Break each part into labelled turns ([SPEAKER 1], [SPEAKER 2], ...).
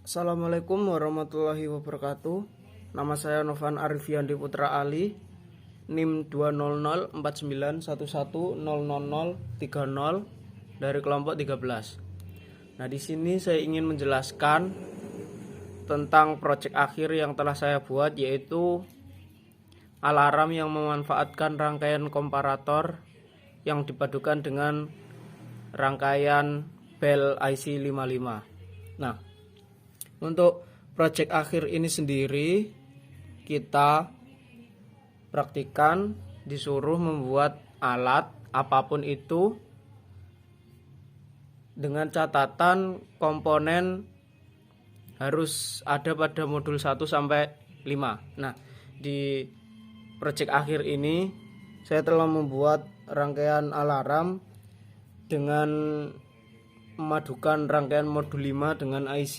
[SPEAKER 1] Assalamualaikum warahmatullahi wabarakatuh. Nama saya Novan Arifiandi Putra Ali, NIM 2004911000030 dari kelompok 13. Nah, di sini saya ingin menjelaskan tentang proyek akhir yang telah saya buat, yaitu alarm yang memanfaatkan rangkaian komparator yang dipadukan dengan rangkaian bel IC55. Nah, untuk proyek akhir ini sendiri kita praktikan disuruh membuat alat apapun itu dengan catatan komponen harus ada pada modul 1 sampai 5. Nah, di proyek akhir ini saya telah membuat rangkaian alarm dengan memadukan rangkaian modul 5 dengan IC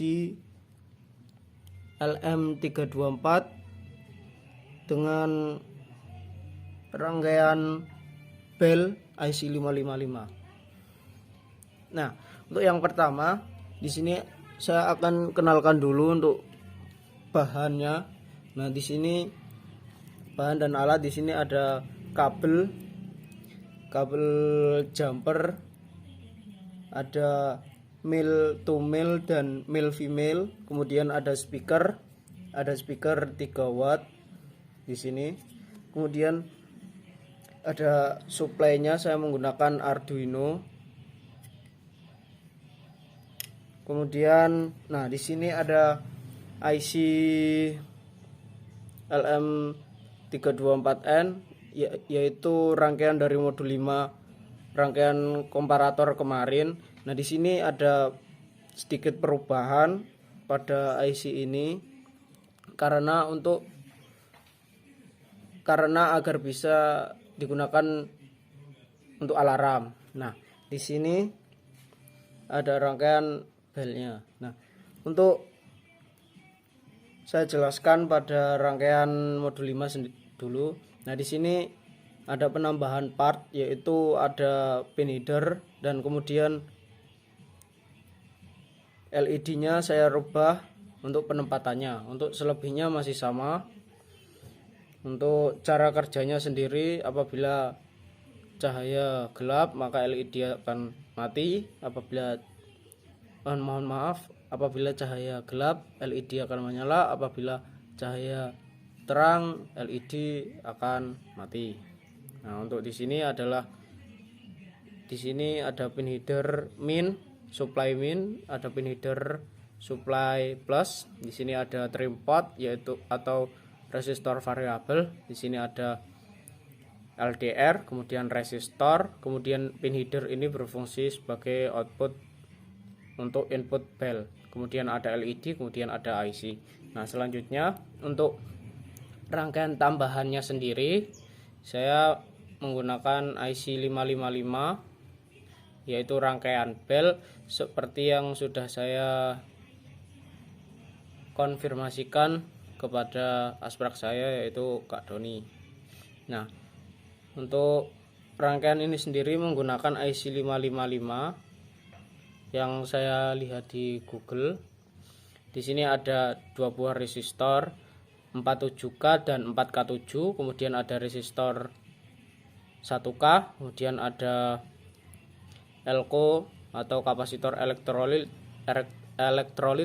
[SPEAKER 1] LM324 dengan rangkaian bel IC555. Nah, untuk yang pertama di sini saya akan kenalkan dulu untuk bahannya. Nah, di sini bahan dan alat, di sini ada kabel jumper, ada male to male dan male female, kemudian ada speaker 3 watt di sini. Kemudian ada supply-nya, saya menggunakan Arduino. Kemudian nah di sini ada IC LM324N, yaitu rangkaian dari modul 5, rangkaian komparator kemarin. Nah, di sini ada sedikit perubahan pada IC ini karena agar bisa digunakan untuk alarm. Nah, di sini ada rangkaian belnya. Nah, untuk saya jelaskan pada rangkaian modul 5 dulu. Nah, di sini ada penambahan part, yaitu ada pin header dan kemudian LED-nya saya rubah untuk penempatannya. Untuk selebihnya masih sama. Untuk cara kerjanya sendiri, apabila cahaya gelap maka LED akan mati. Apabila cahaya gelap LED akan menyala. Apabila cahaya terang LED akan mati. Nah, untuk di sini ada pin header min, supply min, ada pin header supply plus. Di sini ada trim pot atau resistor variabel. Di sini ada LDR, kemudian resistor, kemudian pin header ini berfungsi sebagai output untuk input bel. Kemudian ada LED, kemudian ada IC. Nah, selanjutnya untuk rangkaian tambahannya sendiri saya menggunakan IC555, yaitu rangkaian bel seperti yang sudah saya konfirmasikan kepada asprak saya, yaitu Kak Doni. Nah, untuk rangkaian ini sendiri menggunakan IC555 yang saya lihat di Google. Di sini ada 2 buah resistor 47K dan 4K7, kemudian ada resistor 1K, kemudian ada elko atau kapasitor elektrolit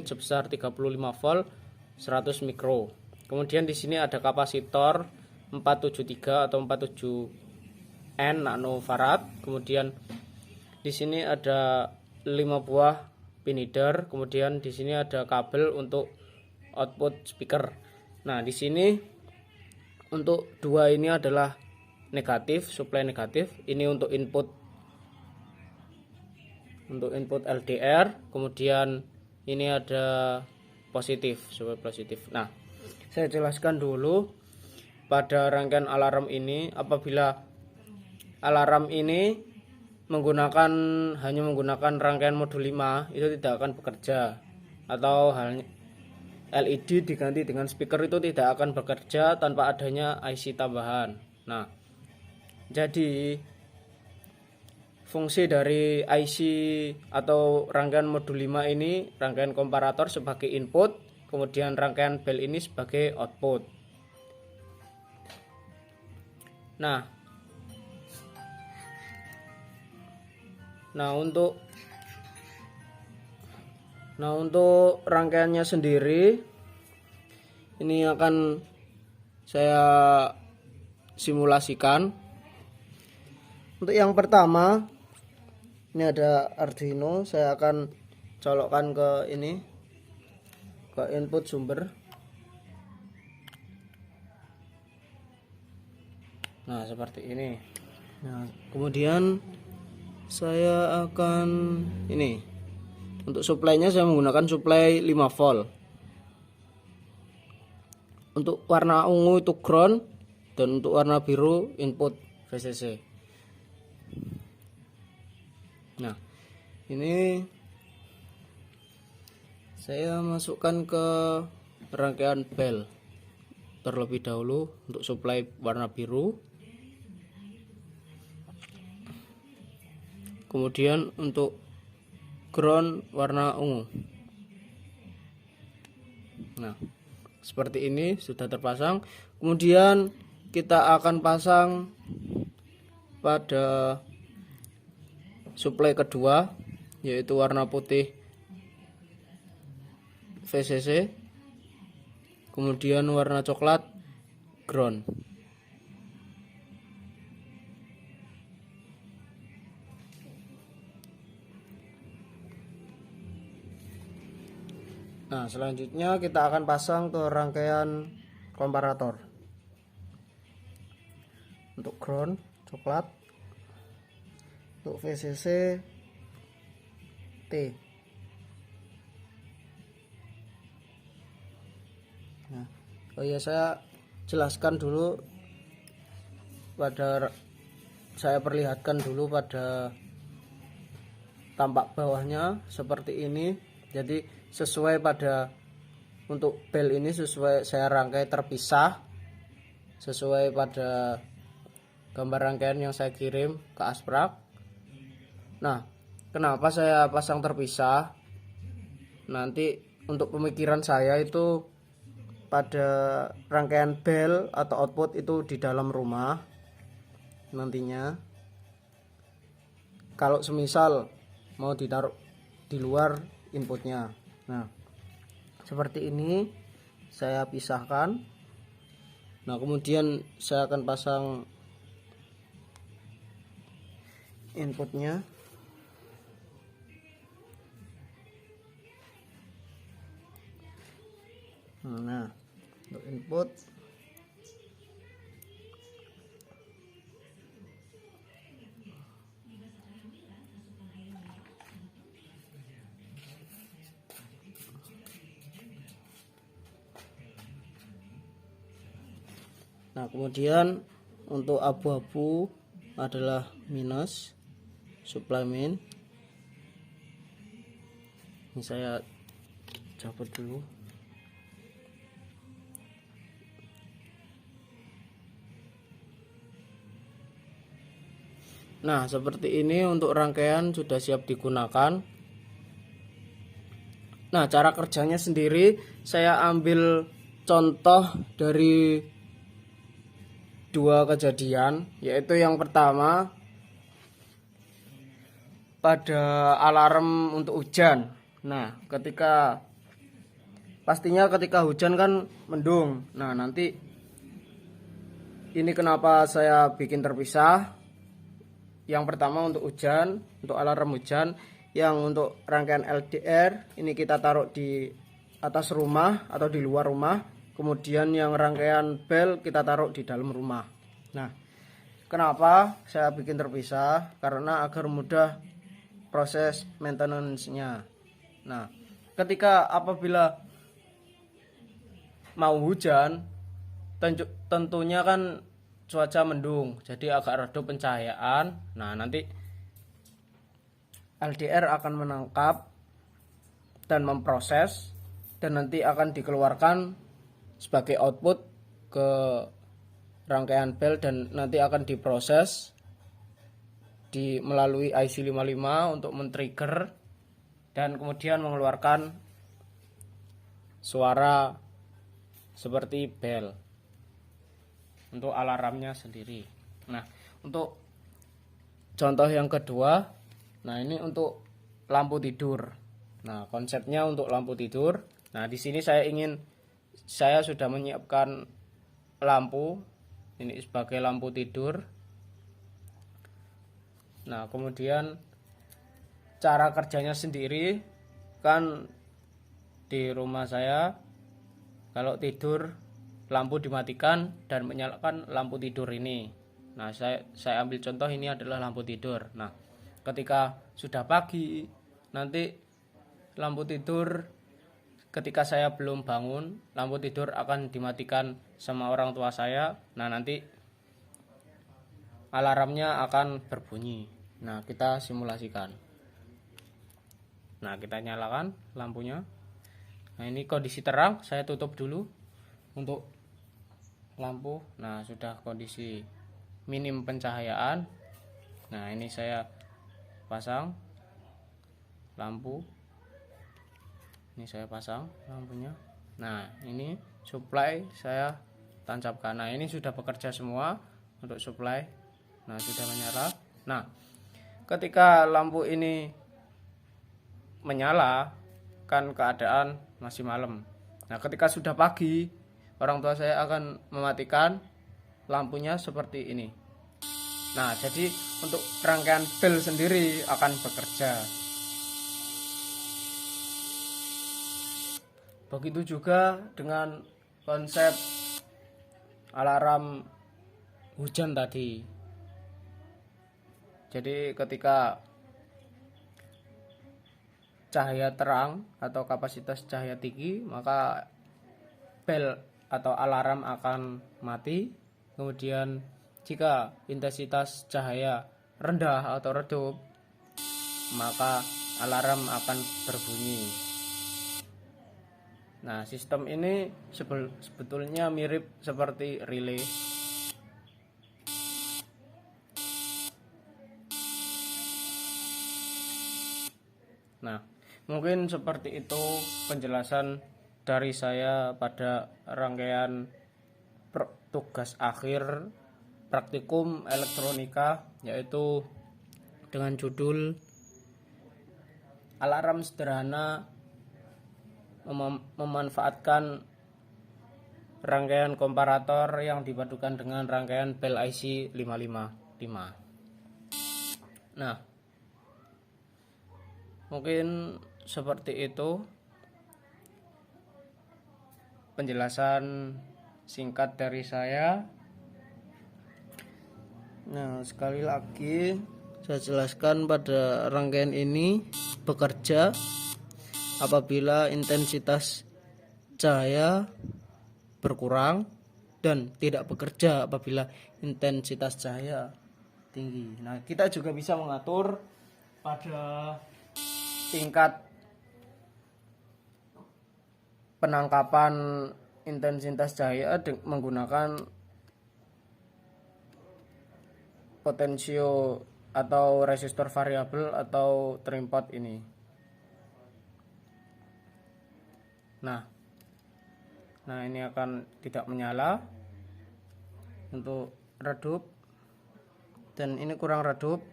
[SPEAKER 1] sebesar 35 volt 100 mikro. Kemudian di sini ada kapasitor 473 atau 47N nanofarad. Kemudian di sini ada 5 buah pin header. Kemudian di sini ada kabel untuk output speaker. Nah, di sini untuk 2 ini adalah negatif, supply negatif. Ini untuk input LDR, kemudian ini ada positif, supply positif. Nah, saya jelaskan dulu pada rangkaian alarm ini. Apabila alarm ini hanya menggunakan rangkaian modul 5, itu tidak akan bekerja, atau halnya LED diganti dengan speaker itu tidak akan bekerja tanpa adanya IC tambahan. Nah, jadi fungsi dari IC atau rangkaian modul 5 ini, rangkaian komparator sebagai input, kemudian rangkaian bel ini sebagai output. Nah untuk rangkaiannya sendiri ini akan saya simulasikan. Untuk yang pertama, ini ada Arduino, saya akan colokkan ke ini, ke input sumber. Nah, seperti ini. Nah, kemudian saya akan ini, untuk supply-nya saya menggunakan supply 5 volt. Untuk warna ungu itu ground, dan untuk warna biru input VCC. Nah, ini saya masukkan ke rangkaian bel terlebih dahulu untuk supply warna biru. Kemudian untuk ground warna ungu. Nah, seperti ini sudah terpasang. Kemudian kita akan pasang pada supply kedua, yaitu warna putih VCC, kemudian warna coklat ground. Nah, selanjutnya kita akan pasang ke rangkaian komparator. Untuk ground coklat, untuk VCC T. Nah, oh ya, saya jelaskan dulu saya perlihatkan dulu pada tampak bawahnya seperti ini. Jadi sesuai pada untuk bel ini sesuai saya rangkai terpisah sesuai pada gambar rangkaian yang saya kirim ke Asprak. Nah, kenapa saya pasang terpisah? Nanti untuk pemikiran saya itu pada rangkaian bel atau output itu di dalam rumah nantinya. Kalau semisal mau ditaruh di luar inputnya. Nah, seperti ini saya pisahkan. Nah, kemudian saya akan pasang inputnya. Nah, untuk input nah, kemudian untuk abu-abu adalah minus supply min. Ini saya cabut dulu. Nah, seperti ini untuk rangkaian sudah siap digunakan. Nah, cara kerjanya sendiri saya ambil contoh dari dua kejadian, yaitu yang pertama pada alarm untuk hujan. Nah, pastinya ketika hujan kan mendung. Nah, nanti ini kenapa saya bikin terpisah. Yang pertama untuk hujan, untuk alarm hujan. Yang untuk rangkaian LDR ini kita taruh di atas rumah atau di luar rumah. Kemudian yang rangkaian bel kita taruh di dalam rumah. Nah, kenapa saya bikin terpisah? Karena agar mudah proses maintenance-nya. Nah, apabila mau hujan, tentunya kan cuaca mendung, jadi agak redup pencahayaan. Nah, nanti LDR akan menangkap dan memproses, dan nanti akan dikeluarkan sebagai output ke rangkaian bel, dan nanti akan diproses melalui IC 55 untuk men-trigger dan kemudian mengeluarkan suara seperti bel untuk alarmnya sendiri. Nah, untuk contoh yang kedua, nah ini untuk lampu tidur. Nah, konsepnya untuk lampu tidur. Nah, di sini saya sudah menyiapkan lampu ini sebagai lampu tidur. Nah, kemudian cara kerjanya sendiri kan di rumah saya kalau tidur lampu dimatikan dan menyalakan lampu tidur ini. Nah, saya ambil contoh ini adalah lampu tidur. Nah, ketika sudah pagi nanti lampu tidur ketika saya belum bangun, lampu tidur akan dimatikan sama orang tua saya. Nah, nanti alarmnya akan berbunyi. Nah, kita simulasikan. Nah, kita nyalakan lampunya. Nah, ini kondisi terang, saya tutup dulu untuk lampu. Nah, sudah kondisi minim pencahayaan. Nah, ini saya pasang lampu. Ini saya pasang lampunya. Nah, ini supply saya tancapkan. Nah, ini sudah bekerja semua untuk supply. Nah, sudah menyala. Nah, ketika lampu ini menyala kan keadaan masih malam. Nah, ketika sudah pagi, orang tua saya akan mematikan lampunya seperti ini. Nah, jadi untuk rangkaian bel sendiri akan bekerja. Begitu juga dengan konsep alarm hujan tadi. Jadi ketika cahaya terang atau kapasitas cahaya tinggi, maka bel atau alarm akan mati. Kemudian jika intensitas cahaya rendah atau redup, maka alarm akan berbunyi. Nah, sistem ini sebetulnya mirip seperti relay. Nah, mungkin seperti itu penjelasan dari saya pada rangkaian tugas akhir praktikum elektronika, yaitu dengan judul alarm sederhana memanfaatkan rangkaian komparator yang dipadukan dengan rangkaian bel IC 555. Nah, mungkin seperti itu penjelasan singkat dari saya. Nah, sekali lagi saya jelaskan pada rangkaian ini bekerja apabila intensitas cahaya berkurang dan tidak bekerja apabila intensitas cahaya tinggi. Nah, kita juga bisa mengatur pada tingkat penangkapan intensitas cahaya menggunakan potensio atau resistor variabel atau trimpot ini. Nah, ini akan tidak menyala untuk redup, dan ini kurang redup.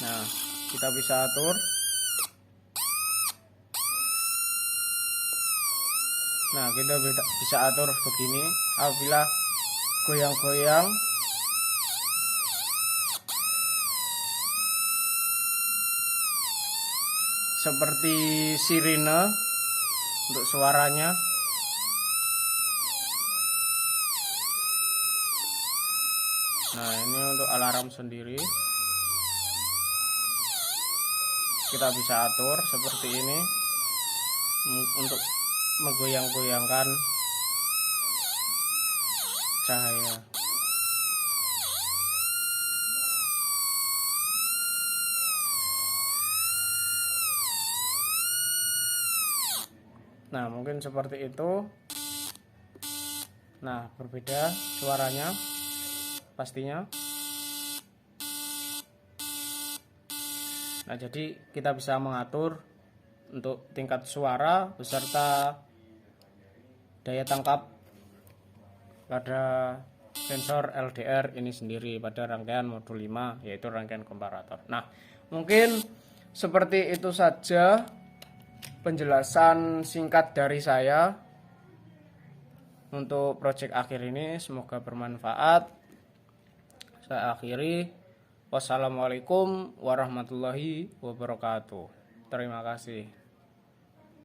[SPEAKER 1] Nah, kita bisa atur. Nah, kita bisa atur begini. Apabila goyang-goyang seperti sirine untuk suaranya. Nah, ini untuk alarm sendiri. Kita bisa atur seperti ini untuk menggoyang-goyangkan cahaya. Nah, mungkin seperti itu. Nah, berbeda suaranya pastinya. Nah, jadi kita bisa mengatur untuk tingkat suara beserta daya tangkap pada sensor LDR ini sendiri pada rangkaian modul 5, yaitu rangkaian komparator. Nah, mungkin seperti itu saja penjelasan singkat dari saya untuk project akhir ini. Semoga bermanfaat. Saya akhiri. Wassalamualaikum warahmatullahi wabarakatuh. Terima kasih.